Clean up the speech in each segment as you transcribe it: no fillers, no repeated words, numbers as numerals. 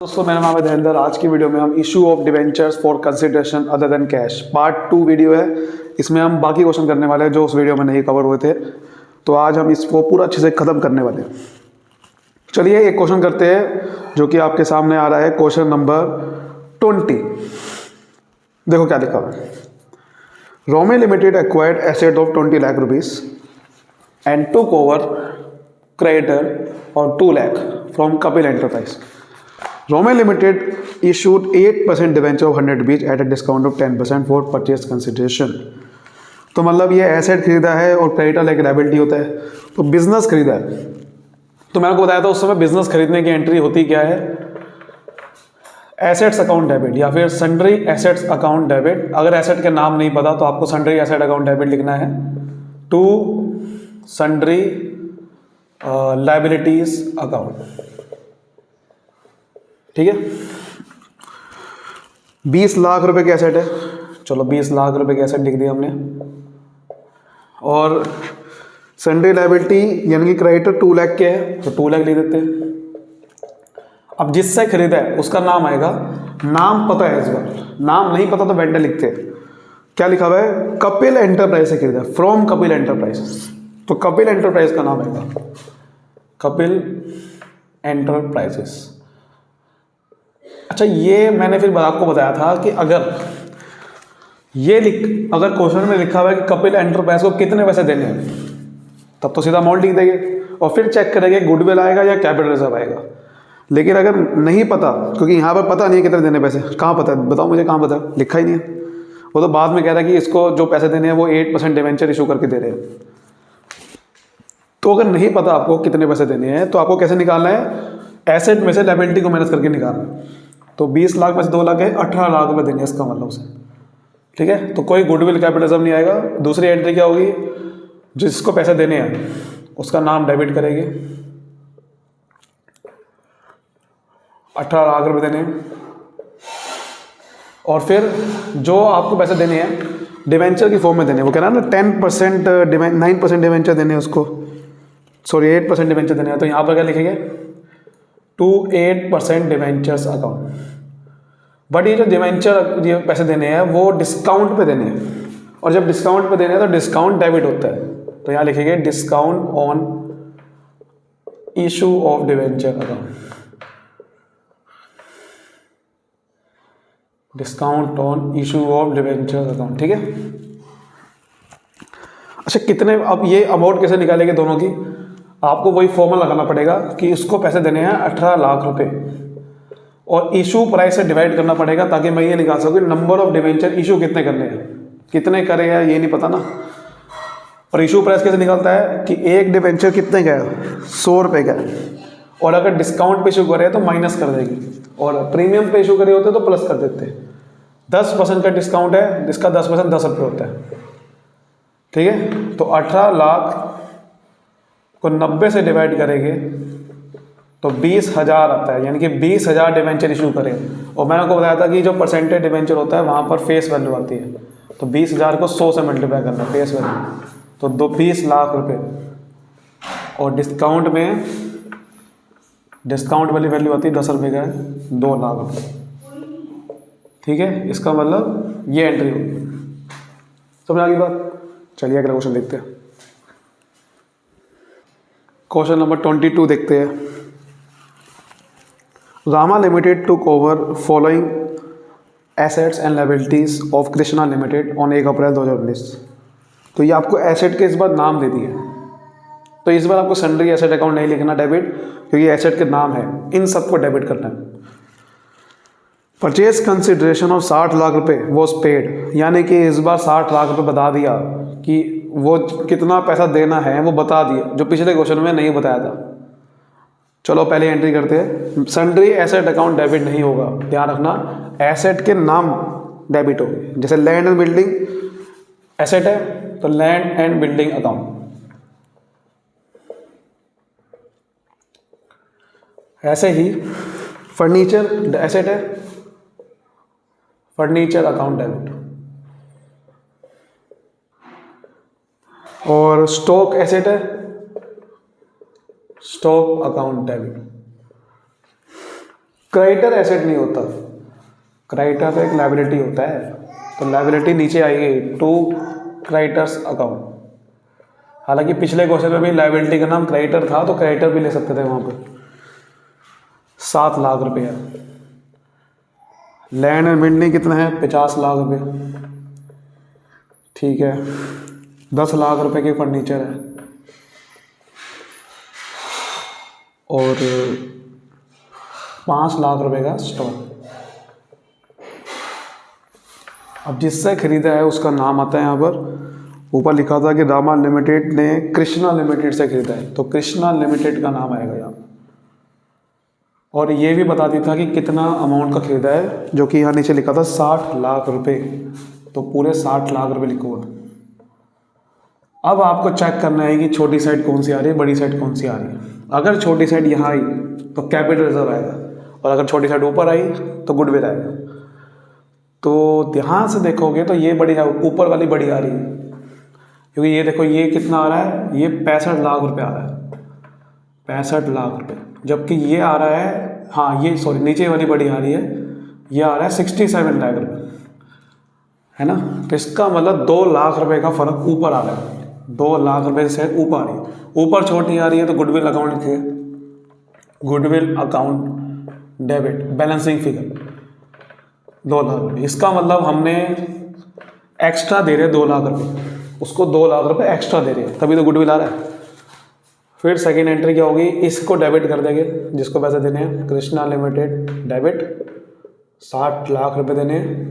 दोस्तों मेरा नाम है धैर्येंद्र। आज की वीडियो में हम issue of debentures for consideration other than cash part 2 video है। इसमें हम बाकी क्वेश्चन करने वाले हैं जो उस वीडियो में नहीं कवर हुए थे, तो आज हम इसको पूरा अच्छे से ख़त्म करने वाले हैं। चलिए एक क्वेश्चन करते हैं जो कि आपके सामने आ रहा है, क्वेश्चन नंबर 20। देखो क्या लिखा हुआ है। Rome limited acquired asset of 20 lakh rupees and took over creditor और 2 lakh from Kapil enterprise. Rome Limited issued 8% debenture of 100 rupees at a discount of 10% for purchase consideration। तो मतलब ये एसेट खरीदा है और क्रेडिटर एक लायबिलिटी होता है, तो बिजनेस खरीदा है। तो मैंने आपको बताया था उस समय बिजनेस खरीदने की एंट्री होती क्या है, एसेट्स अकाउंट डेबिट या फिर सन्ड्री एसेट्स अकाउंट डेबिट। अगर एसेट के नाम नहीं पता तो आपको सन्ड्री एसेट अकाउंट डेबिट लिखना है टू सन्ड्री लायबिलिटीज अकाउंट। ठीक है, 20 लाख रुपए की एसेट है, चलो 20 लाख रुपए की एसेट लिख दिया हमने। और सन्ड्री लायबिलिटी यानी कि क्रेडिटर 2 लाख के है तो 2 लाख लिख देते हैं। अब जिससे खरीदा है उसका नाम आएगा, नाम पता है इस बार, नाम नहीं पता तो वेंडर लिखते हैं। क्या लिखा हुआ है, कपिल एंटरप्राइज से खरीदा, फ्रॉम कपिल एंटरप्राइज, तो कपिल एंटरप्राइज का नाम आएगा कपिल एंटरप्राइजेस। अच्छा, ये मैंने फिर आपको बताया था कि अगर क्वेश्चन में लिखा हुआ है कि कपिल एंटरप्राइज को कितने पैसे देने हैं, तब तो सीधा अमाउंट लिख देंगे और फिर चेक करेंगे गुडविल आएगा या कैपिटल रिजर्व आएगा। लेकिन अगर नहीं पता, क्योंकि यहाँ पर पता नहीं है कितने देने पैसे, कहाँ पता है बताओ मुझे, कहाँ पता है, लिखा ही नहीं है। वो तो बाद में कह रहा है कि इसको जो पैसे देने हैं वो 8% डिवेंचर इशू करके दे रहे हैं। तो अगर नहीं पता आपको कितने पैसे देने हैं तो आपको कैसे निकालना है, एसेट में से लायबिलिटी को माइनस करके निकालना है। तो 20 लाख में से 2 लाख है, 18 लाख रुपए देने इसका मतलब उसे। ठीक है, तो कोई गुडविल कैपिटलिज्म नहीं आएगा। दूसरी एंट्री क्या होगी, जिसको पैसे देने हैं उसका नाम डेबिट करेंगे, 18 लाख रुपए देने हैं। और फिर जो आपको पैसे देने हैं डिवेंचर की फॉर्म में देने हैं, वो कह रहा है ना 10% 9% डिवेंचर देने हैं उसको, सॉरी 8% डिवेंचर देने हैं। तो यहाँ पर क्या लिखेंगे, टू 8% डिवेंचर्स अकाउंट। बट ये जो डिवेंचर ये पैसे देने हैं वो डिस्काउंट पे देने हैं, और जब डिस्काउंट पे देने हैं तो डिस्काउंट डेबिट होता है। तो यहाँ लिखेंगे discount on issue of debenture account, discount on issue of debenture account. ठीक है, अच्छा कितने, अब ये अमाउंट कैसे निकालेंगे दोनों की, आपको वही फॉर्मूला लगाना पड़ेगा कि इसको पैसे देने हैं 18 लाख रुपए और इशू प्राइस से डिवाइड करना पड़ेगा, ताकि मैं ये निकाल सकूँ नंबर ऑफ डिवेंचर इशू कितने करने हैं, कितने करे हैं ये नहीं पता ना। और इशू प्राइस कैसे निकलता है कि एक डिवेंचर कितने का है, 100 रुपये का है, और अगर डिस्काउंट पे इशू करे तो माइनस कर देगी, और प्रीमियम पे इशू करे होते तो प्लस कर देते हैं। 10% का डिस्काउंट है, जिसका 10% 10 रुपये होता है। ठीक है, तो 18 लाख को 90 से डिवाइड करेंगे तो 20,000 आता है, यानी कि 20,000 डिवेंचर इशू करें। और मैंने आपको बताया था कि जो परसेंटेज डिवेंचर होता है वहाँ पर फेस वैल्यू आती है, तो 20,000 को 100 से मल्टीप्लाई करना है फेस वैल्यू, तो 20 लाख रुपए। और डिस्काउंट में डिस्काउंट वाली वैल्यू आती है 10 रुपये का है, 2 लाख रुपये। ठीक है, इसका मतलब ये एंट्री होगी। समझ आ गई बात। चलिए अगला क्वेश्चन देखते हैं। क्वेश्चन नंबर 22 देखते हैं। Rama limited took over following assets and liabilities of Krishna limited on 1 अप्रैल 2019। तो ये आपको एसेट के इस बार नाम दे दिए, तो इस बार आपको सन्ड्री एसेट अकाउंट नहीं लिखना डेबिट, क्योंकि एसेट के नाम है, इन सबको डेबिट करना है। परचेज कंसिडरेशन ऑफ 60 लाख रुपए वॉज पेड, यानी कि इस बार 60 लाख रुपए बता दिया कि वो कितना पैसा देना है, वो बता दिया, जो पिछले क्वेश्चन में नहीं बताया था। चलो पहले एंट्री करते हैं। सन्ड्री एसेट अकाउंट डेबिट नहीं होगा, ध्यान रखना, एसेट के नाम डेबिट होंगे। जैसे लैंड एंड बिल्डिंग एसेट है तो लैंड एंड बिल्डिंग अकाउंट, ऐसे ही फर्नीचर एसेट है, फर्नीचर अकाउंट डेबिट। और स्टॉक एसेट है, stock account debit. Creditor asset नहीं होता, क्रेडिटर तो एक लायबिलिटी होता है, तो लायबिलिटी नीचे आएगी टू क्रेडिटर्स अकाउंट। हालांकि पिछले क्वेश्चन में भी लायबिलिटी का नाम क्रेडिटर था, तो क्रेडिटर भी ले सकते थे वहाँ पर। 7 लाख रुपया। लैंड एंड बिल्डिंग कितना है? 50 लाख रुपये। ठीक है, 10 लाख रुपए की फर्नीचर है और 5 लाख रुपए का स्टॉक। अब जिससे खरीदा है उसका नाम आता है यहाँ पर। ऊपर लिखा था कि रामा लिमिटेड ने कृष्णा लिमिटेड से खरीदा है, तो कृष्णा लिमिटेड का नाम आएगा यहाँ। और ये भी बता दी था कि कितना अमाउंट का खरीदा है, जो कि यहाँ नीचे लिखा था 60 लाख रुपए, तो पूरे 60 लाख रुपए लिखा हुआ। अब आपको चेक करना है कि छोटी साइड कौन सी आ रही है, बड़ी साइड कौन सी आ रही है। अगर छोटी साइड यहाँ आई तो कैपिटल रिजर्व आएगा, और अगर छोटी साइड ऊपर आई तो गुडविल आएगा। तो ध्यान से देखोगे तो ये बड़ी ऊपर वाली बड़ी आ रही है, क्योंकि ये देखो ये कितना आ रहा है, ये 65 लाख रुपए आ रहा है, 65 लाख रुपए। जबकि ये आ रहा है, हाँ ये सॉरी नीचे वाली बड़ी आ रही है, ये आ रहा है 67 लाख रुपए, है ना। तो इसका मतलब 2 लाख रुपए का फर्क ऊपर आ रहा है, 2 लाख रुपए से ऊपर आ रही है। ऊपर छोटी आ रही है तो गुडविल अकाउंट लिखिए, goodwill account debit balancing figure 2 lakh रुपये। इसका मतलब हमने एक्स्ट्रा दे रहे 2 लाख रुपये, उसको 2 लाख रुपये एक्स्ट्रा दे रहे हैं, तभी तो गुडविल आ रहा है। फिर सेकेंड एंट्री क्या होगी, इसको डेबिट कर देंगे जिसको पैसे देने हैं, कृष्णा लिमिटेड डेबिट 60 लाख रुपये देने हैं।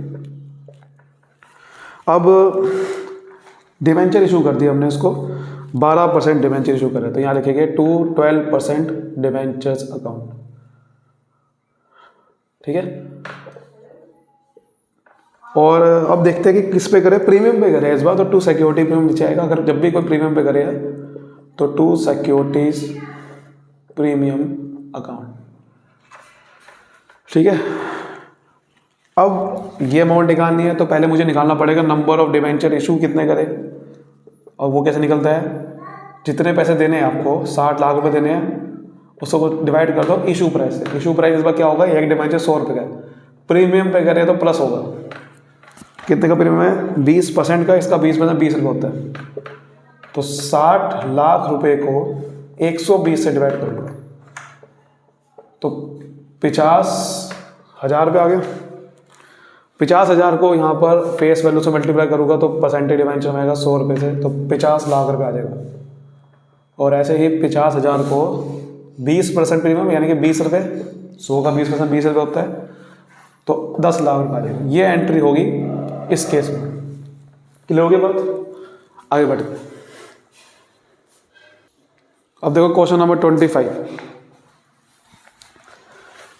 अब डिवेंचर इशू कर दिया हमने इसको, 12% डिवेंचर इशू कर रहे, तो यहाँ लिखेंगे टू 12% डिवेंचर्स अकाउंट। ठीक है, और अब देखते हैं कि किस पे करें, प्रीमियम पे करें इस बार, तो टू सिक्योरिटी प्रीमियम नीचे आएगा। अगर जब भी कोई प्रीमियम पे करे तो टू सिक्योरिटीज प्रीमियम अकाउंट। ठीक है, अब ये अमाउंट निकालनी है तो पहले मुझे निकालना पड़ेगा नंबर ऑफ डिवेंचर इशू कितने करे, और वो कैसे निकलता है, जितने पैसे देने हैं आपको 60 लाख रुपए देने हैं, उसको डिवाइड कर दो इशू प्राइस से। इशू प्राइस इस बार क्या होगा, एक डिवेंचर 100 रुपये का, प्रीमियम पे करें तो प्लस होगा, कितने का प्रीमियम है, 20% का, इसका 20% 20 रुपये होता है। तो 60 लाख रुपए को 120 से डिवाइड कर दो तो 50,000 रुपये आ गया। 50,000 को यहाँ पर फेस वैल्यू से मल्टीप्लाई करूँगा तो परसेंटेज डिवेंचर में आएगा 100 रुपये से, तो 50 लाख रुपये आ जाएगा। और ऐसे ही 50,000 को 20% प्रीमियम यानी कि 20 रुपये, 100 का 20% 20 रुपये होता है, तो 10 लाख रुपये आ जाएगा। ये एंट्री होगी इस केस में। क्लियर हो गया बात, आगे बढ़ते हैं। अब देखो question number 25।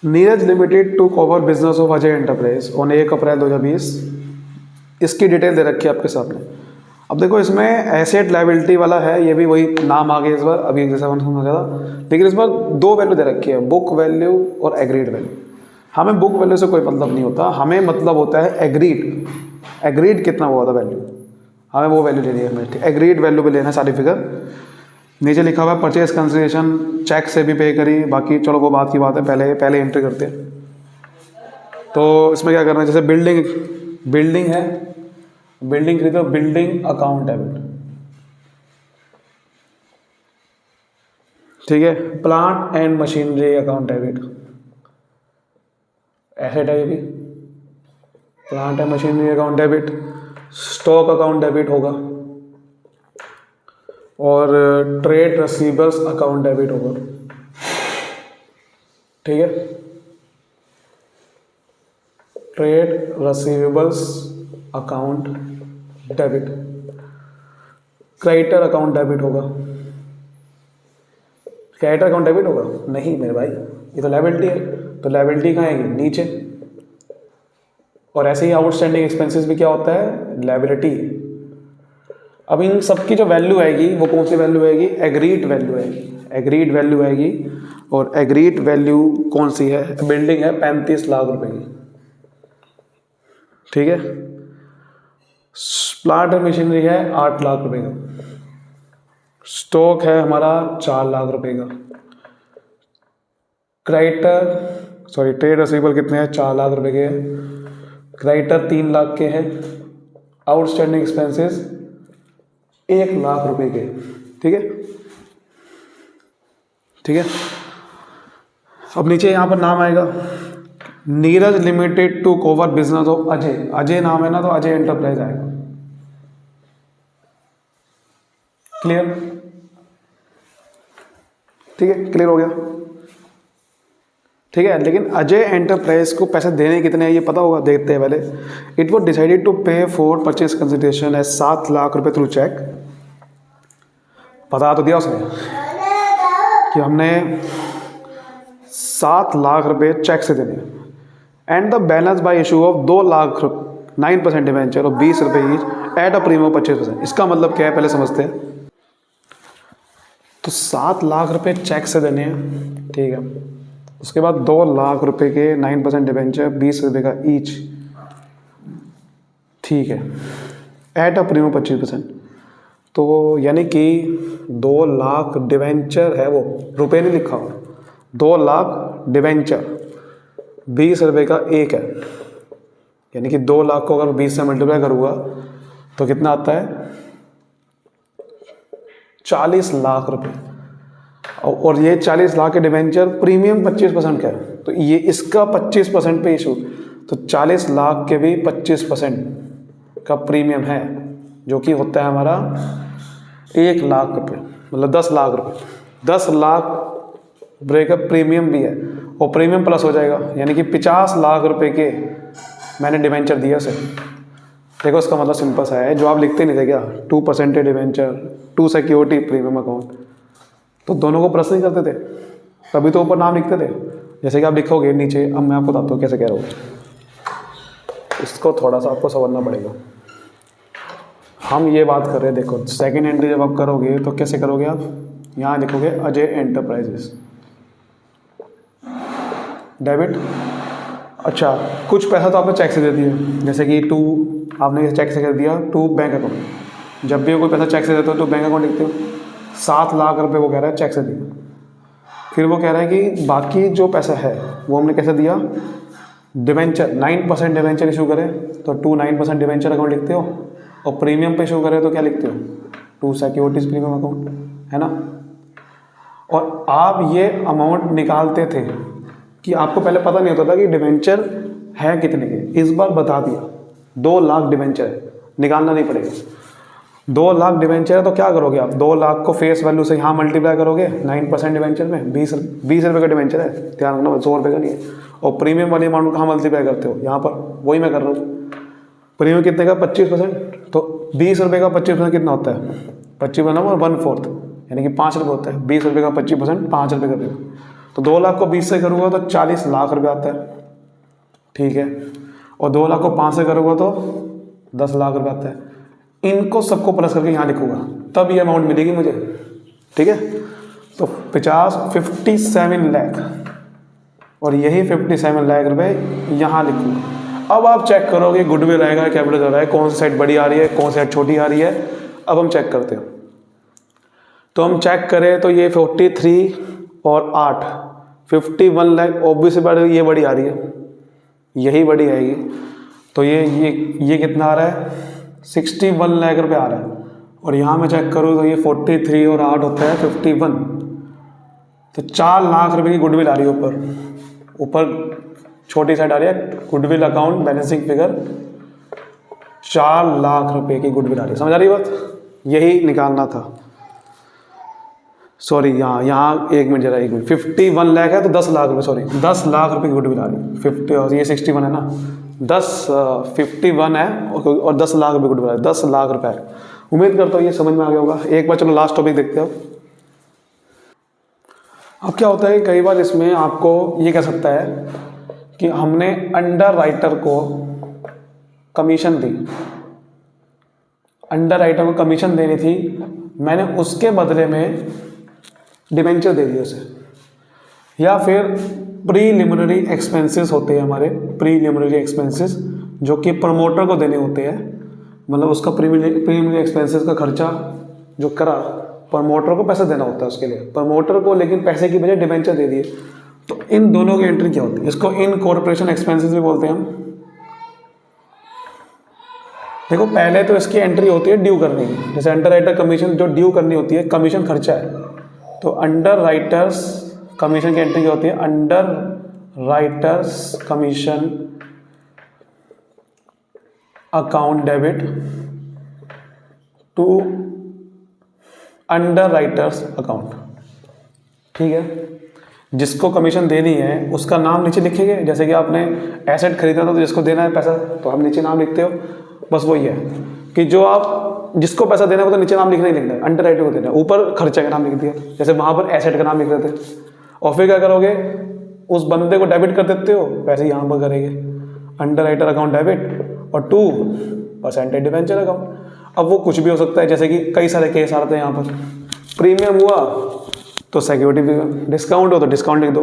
Neeraj limited took over business of Ajay enterprise on 1 अप्रैल 2020। इसकी डिटेल दे रखी है आपके सामने। अब देखो इसमें एसेट लायबिलिटी वाला है, ये भी वही नाम आ गया इस बार, अभी जैसा मैंने समझा था, लेकिन इस बार 2 वैल्यू दे रखी है, बुक वैल्यू और एग्रीड वैल्यू। हमें बुक वैल्यू से कोई मतलब नहीं होता, हमें मतलब होता है एग्रीड। एग्रीड कितना हुआ था वैल्यू, हमें वो वैल्यू लेनी है हमें। एग्रीड वैल्यू भी लेना है सारी फिगर। नीचे लिखा हुआ है परचेज कंसिडरेशन चेक से भी पे करी, बाकी चलो वो बात की बात है, पहले एंट्री करते हैं। तो इसमें क्या करना है, जैसे बिल्डिंग है, बिल्डिंग खरीदो, बिल्डिंग अकाउंट डेबिट। ठीक है, plant and machinery account debit, asset है ये भी, plant and machinery account debit. Stock account debit होगा, और ट्रेड रिसीवेबल्स अकाउंट डेबिट होगा। ठीक है, trade receivables account debit. Creditor account debit होगा, क्रेडिटर अकाउंट डेबिट होगा नहीं मेरे भाई, ये तो लायबिलिटी है, तो लायबिलिटी कहाँ आएगी, नीचे। और ऐसे ही आउटस्टैंडिंग एक्सपेंसेस भी क्या होता है, लायबिलिटी। अब इन सबकी जो वैल्यू आएगी वो कौन सी वैल्यू आएगी, एग्रीड वैल्यू आएगी, एग्रीड वैल्यू आएगी। और एग्रीड वैल्यू कौन सी है, बिल्डिंग है 35 लाख रुपए की। ठीक है, प्लांट एंड मशीनरी है 8 लाख रुपए का, स्टॉक है हमारा 4 लाख रुपए का, क्रेडिटर सॉरी ट्रेड रिसीवेबल कितने हैं, 4 लाख रुपए के हैं। क्रेडिटर 3 लाख के हैं। आउटस्टैंडिंग एक्सपेंसेस 1 लाख रुपए के। ठीक है, ठीक है। अब नीचे यहाँ पर नाम आएगा Neeraj limited took over business of Ajay. Ajay नाम है ना, तो अजय एंटरप्राइज आएगा। क्लियर? ठीक है, क्लियर हो गया। ठीक है, लेकिन अजय एंटरप्राइज को पैसे देने कितने हैं ये पता होगा, देखते हैं पहले। इट वॉज डिसाइडेड टू पे फॉर परचेज कंसिडरेशन है 7 लाख रुपए थ्रू चेक। बता तो दिया उसने कि हमने 7 लाख रुपए चेक से देने हैं। And the balance bye issue of 2 lakh 9% debenture और 20 रुपए ईच एट अ प्रीमियम 25%। इसका मतलब क्या है पहले समझते हैं। तो 7 लाख रुपए चेक से देने हैं, ठीक है। उसके बाद 2 लाख रुपए के 9% डिवेंचर 20 रुपए का ईच, ठीक है, एट अ प्रीमियम 25%। तो यानी कि 2 लाख डिवेंचर है, वो रुपए नहीं लिखा हुआ, 2 लाख डिवेंचर 20 रुपए का एक है, यानी कि 2 लाख को अगर 20 से मल्टीप्लाई करूँगा तो कितना आता है, 40 लाख रुपए। और ये 40 लाख के डिवेंचर प्रीमियम 25% का है, तो ये इसका 25% पे इशू, तो 40 लाख के भी 25% का प्रीमियम है, जो कि होता है हमारा 1 लाख रुपए, मतलब 10 लाख रुपए। 10 लाख रुपए का प्रीमियम भी है और प्रीमियम प्लस हो जाएगा, यानी कि 50 लाख रुपए के मैंने डिवेंचर दिया उसे। देखो इसका मतलब सिंपल सा है, जो आप लिखते नहीं थे क्या, 2% डिवेंचर, 2 सिक्योरिटी प्रीमियम अकाउंट, तो दोनों को प्लस नहीं करते थे, तभी तो ऊपर नाम लिखते थे। जैसे कि आप लिखोगे नीचे, अब मैं आपको बताता हूँ कैसे कह रहा हूँ, इसको थोड़ा सा आपको समझना पड़ेगा। हम ये बात कर रहे हैं, देखो सेकंड एंट्री जब आप करोगे तो कैसे करोगे, आप यहाँ लिखोगे अजय एंटरप्राइजेस डेबिट। अच्छा, कुछ पैसा तो आपने चेक से दे दिया, जैसे कि आपने चेक से कर दिया टू बैंक अकाउंट। जब भी कोई पैसा चेक से देते हो तो बैंक अकाउंट लिखते हो। 7 लाख रुपए वो कह रहा है चेक से दिया। फिर वो कह रहा है कि बाकी जो पैसा है वो हमने कैसे दिया, डिवेंचर 9% डिवेंचर इशू करें तो 9% डिवेंचर अकाउंट लिखते हो, और प्रीमियम पे इशू करें तो क्या लिखते हो, 2 सिक्योरिटीज प्रीमियम अकाउंट, है ना। और आप ये अमाउंट निकालते थे कि आपको पहले पता नहीं होता था कि डिवेंचर है कितने के, इस बार बता दिया 2 लाख डिवेंचर है, निकालना नहीं पड़ेगा। 2 लाख डिवेंचर है तो क्या करोगे आप, 2 लाख को फेस वैल्यू से यहाँ मल्टीप्लाई करोगे 9% डिवेंचर में, 20 रुपये का डिवेंचर है, ध्यान रखना 100 रुपये का नहीं है। और प्रीमियम वाली अमाउंट कहाँ मल्टीप्लाई करते हो, यहाँ पर, वही मैं कर रहा हूँ। प्रीमियम कितने का, 25%, तो 20 रुपये का 25% कितना होता है, 25% और 1/4, यानी कि 5 रुपये होता है। 20 रुपये का 25% 5 रुपये का, तो 2 लाख को 20 से करूँगा तो 40 लाख रुपये आता है, ठीक है। और 2 लाख को 5 से करूँगा तो 10 लाख रुपये आता है। इनको सबको प्लस करके यहाँ लिखूंगा, तब ये अमाउंट मिलेगी मुझे, ठीक है। तो 57 लाख, और यही 57 लाख रुपए यहाँ लिखूंगा। अब आप चेक करोगे गुडविल आएगा, कैपिटल आ रहा है, कौन सी साइड बड़ी आ रही है, कौन सी साइड छोटी आ रही है। अब हम चेक करते हैं, तो हम चेक करें तो ये 43 और 8 51 लाख, ऑब्वियसली बात ये बड़ी आ रही है, यही बड़ी आएगी। तो ये कितना आ रहा है, 61 लाख रुपये आ रहा है। और यहाँ मैं चेक करूँ तो ये 43 और 8 होता है 51, तो 4 लाख रुपए की गुडविल आ रही है ऊपर छोटी साइड आ रही है, goodwill account balancing figure 4 lakh रुपए की गुडविल आ रही है। समझ आ रही बात, यही निकालना था। सॉरी, यहाँ 1 मिनट जरा, 1 मिनट, 51 लाख है तो 10 लाख रुपये, सॉरी 10 लाख रुपए की गुडविल आ रही है। 50 और ये 61 है ना, 51 है और 10 लाख रुपये गुडविल आ रही है, 10 लाख रुपये है। उम्मीद करता हूँ ये समझ में आ गया होगा। एक बार चलो लास्ट टॉपिक देखते हो। अब क्या होता है, कई बार इसमें आपको ये कह सकता है कि हमने अंडर राइटर को कमीशन दी, अंडर राइटर को कमीशन देनी थी, मैंने उसके बदले में डिबेंचर दे दिया उसे। या फिर प्रीलिमिनरी एक्सपेंसेस होते हैं हमारे, प्रीलिमिनरी एक्सपेंसेस जो कि प्रमोटर को देने होते हैं, मतलब उसका प्रीलिमिनरी एक्सपेंसेस का खर्चा जो करा, प्रमोटर को पैसा देना होता है उसके लिए, प्रमोटर को लेकिन पैसे की बजाय डिबेंचर दे दिए। तो इन दोनों की एंट्री क्या होती है? इसको इनकॉर्पोरेशन एक्सपेंसेस भी बोलते हैं हम। देखो पहले तो इसकी एंट्री होती है ड्यू करने की, जैसे अंडर राइटर कमीशन जो ड्यू करनी होती है, कमीशन खर्चा है, तो अंडर राइटर्स कमीशन की एंट्री क्या होती है? Underwriters commission account debit to underwriters account. ठीक है, जिसको कमीशन देनी है उसका नाम नीचे लिखेंगे, जैसे कि आपने एसेट खरीदा था तो जिसको देना है पैसा तो आप नीचे नाम लिखते हो, बस वही है कि जो आप जिसको पैसा देना है वो तो नीचे नाम लिखना ही लिखना है, अंडर राइटर को देना है, ऊपर खर्चे का नाम लिख दिया, जैसे वहाँ पर एसेट का नाम लिख रहे थे। और फिर क्या करोगे? उस बंदे को डेबिट कर देते हो, पैसे यहाँ पर करेंगे अंडर राइटर अकाउंट डेबिट और 2% डिवेंचर अकाउंट। अब वो कुछ भी हो सकता है, जैसे कि कई सारे केस आते हैं यहाँ पर, प्रीमियम हुआ तो सिक्योरिटी डिस्काउंट हो तो डिस्काउंट लिख दो।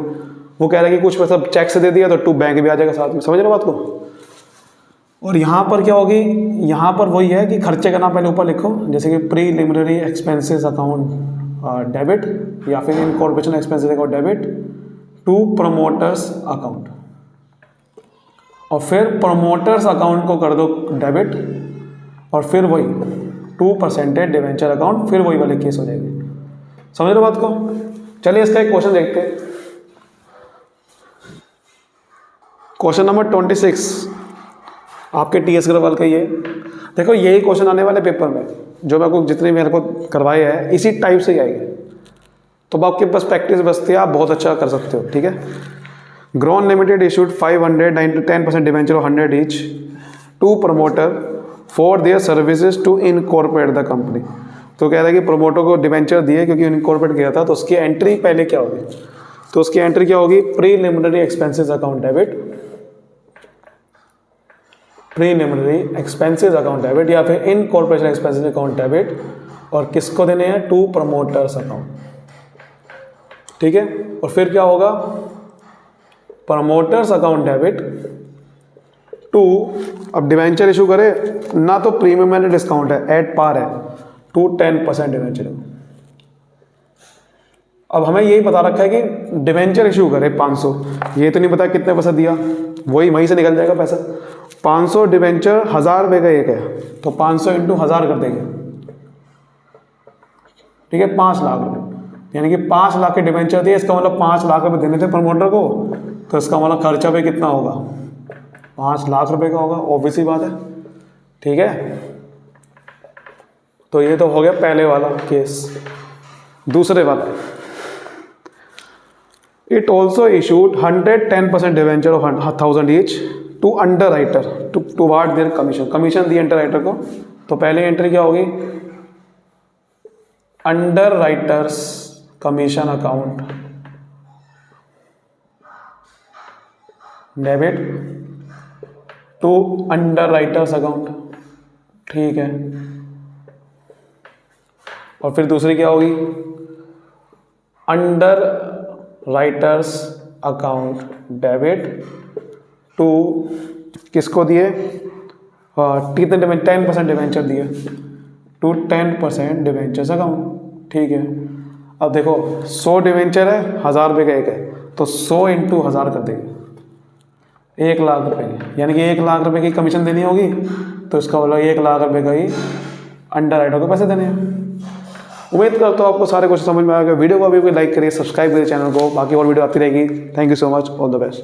वो कह रहे हैं कि कुछ पैसा चेक से दे दिया तो 2 बैंक भी आ जाएगा साथ में, समझ रहे हो बात को? और यहाँ पर क्या होगी? यहाँ पर वही है कि खर्चे का नाम पहले ऊपर लिखो, जैसे कि प्रीलिमिनरी एक्सपेंसेस अकाउंट डेबिट या फिर incorporation expenses account debit to promoters account, और फिर प्रमोटर्स अकाउंट को कर दो डेबिट, और फिर वही 2% डिवेंचर अकाउंट, फिर वही वाले केस हो जाएंगे। समझ रहे हो बात को? चलिए इसका एक क्वेश्चन देखते हैं। क्वेश्चन नंबर 26 आपके टीएस ग्रेवल का ये। देखो यही क्वेश्चन आने वाले पेपर में, जो मैं आपको जितने मेरे को करवाए हैं इसी टाइप से ही आएंगे, तो आपके पास प्रैक्टिस बसती है, आप बहुत अच्छा कर सकते हो। ठीक है, Grown limited issued 510% debenture of 100 each to promoter for their services to incorporate the company. तो कह रहा है कि प्रमोटर को डिवेंचर दिए क्योंकि इनकॉर्पोरेट किया था, तो उसकी एंट्री पहले क्या होगी? तो उसकी एंट्री क्या होगी? Preliminary expenses account debit, preliminary expenses account debit या फिर इनकॉर्पोरेशन एक्सपेंसेस अकाउंट डेबिट, और किसको देने हैं? 2 प्रमोटर्स अकाउंट। ठीक है, और फिर क्या होगा? प्रमोटर्स अकाउंट डेबिट टू, अब डिवेंचर इशू करे ना तो प्रीमियम एंड डिस्काउंट है, एट पार है, टू 10% डिवेंचर। अब हमें यही पता रखा है कि डिवेंचर इशू करे 500, ये तो नहीं पता कितने पैसा दिया, वहीं से निकल जाएगा पैसा। 500 डिवेंचर 1000 रुपये का एक है, तो 500 इंटू 1000 कर देंगे। ठीक है, 5 लाख रुपये, यानी कि 5 लाख के डिवेंचर दिए, इसका मतलब 5 लाख रुपये देने थे प्रमोटर को, तो इसका मतलब खर्चा भी कितना होगा? 5 लाख रुपये का होगा, ऑब्वियसली बात है। ठीक है, तो ये तो हो गया पहले वाला केस। दूसरे वाला, it also issued 110% debenture of 1000 each to underwriter toward their commission. Commission दी अंडर राइटर को, तो पहले एंट्री क्या होगी? Underwriters commission account debit to underwriters account. ठीक है, और फिर दूसरी क्या होगी? Underwriters account debit to, किसको दिए? 10% डिवेंचर दिए, टू 10% डिवेंचर्स अकाउंट। ठीक है, अब देखो 100 डिवेंचर है, 1000 रुपये का एक है, तो 100 इंटू 1000 कर देंगे, 1 लाख रुपये की, यानी कि 1 लाख रुपये की कमीशन देनी होगी, तो इसका मतलब 1 लाख रुपये का ही अंडर राइटर को पैसे देने हैं। उम्मीद करता हूँ आपको सारे कुछ समझ में आएगा। वीडियो को अभी कोई लाइक करिए, सब्सक्राइब करिए चैनल को, बाकी और वीडियो आती रहेगी। Thank you so much, all the best.